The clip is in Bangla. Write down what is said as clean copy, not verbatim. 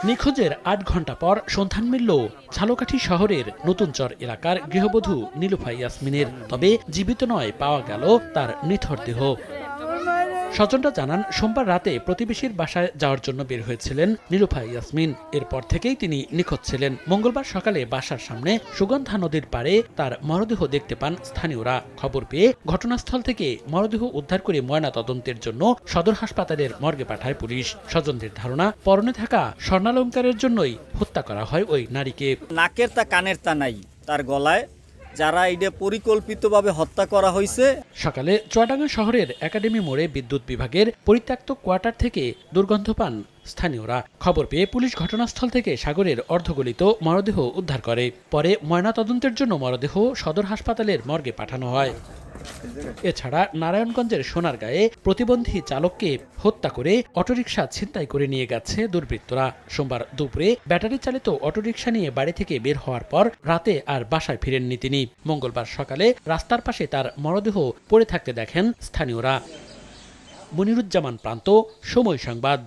নিখোঁজের ৮ ঘণ্টা পর সন্ধান মিলল ঝালকাঠি শহরের নতুনচর এলাকার গৃহবধূ নীলুফা ইয়াসমিনের। তবে জীবিত নয়, পাওয়া গেল তার নিথর দেহ। স্বজনরা জানান, সোমবার রাতে প্রতিবেশীর বাসায় যাওয়ার জন্য বের হয়েছিলেন নীলুফা ইয়াসমিন। এরপর থেকেই তিনি নিখোঁজ ছিলেন। মঙ্গলবার সকালে বাসার সামনে সুগন্ধা নদীর পাড়ে তার মরদেহ দেখতে পান স্থানীয়রা। খবর পেয়ে ঘটনাস্থল থেকে মরদেহ উদ্ধার করে ময়নাতদন্তের জন্য সদর হাসপাতালের মর্গে পাঠায় পুলিশ। স্বজনদের ধারণা, পরনে থাকা স্বর্ণালংকারের জন্যই হত্যা করা হয় ওই নারীকে। নাকের তা কানের তা নাই তার গলায়, যারা এটা পরিকল্পিতভাবে হত্যা করা হয়েছে। সকালে চুয়াডাঙ্গা শহরের একাডেমি মোড়ে বিদ্যুৎ বিভাগের পরিত্যক্ত কোয়ার্টার থেকে দুর্গন্ধ পান স্থানীয়রা। খবর পেয়ে পুলিশ ঘটনাস্থল থেকে সাগরের অর্ধগলিত মরদেহ উদ্ধার করে। পরে ময়নাতদন্তের জন্য মরদেহ সদর হাসপাতালের মর্গে পাঠানো হয়। এছাড়া নারায়ণগঞ্জের সোনারগাঁয়ে প্রতিবন্ধী চালককে হত্যা করে অটোরিকশা ছিনতাই করে নিয়ে গেছে দুর্বৃত্তরা। সোমবার দুপুরে ব্যাটারি চালিত অটোরিকশা নিয়ে বাড়ি থেকে বের হওয়ার পর রাতে আর বাসায় ফিরেননি তিনি। মঙ্গলবার সকালে রাস্তার পাশে তার মরদেহ পড়ে থাকতে দেখেন স্থানীয়রা। মনিরুজ্জামান প্রান্ত, সময় সংবাদ।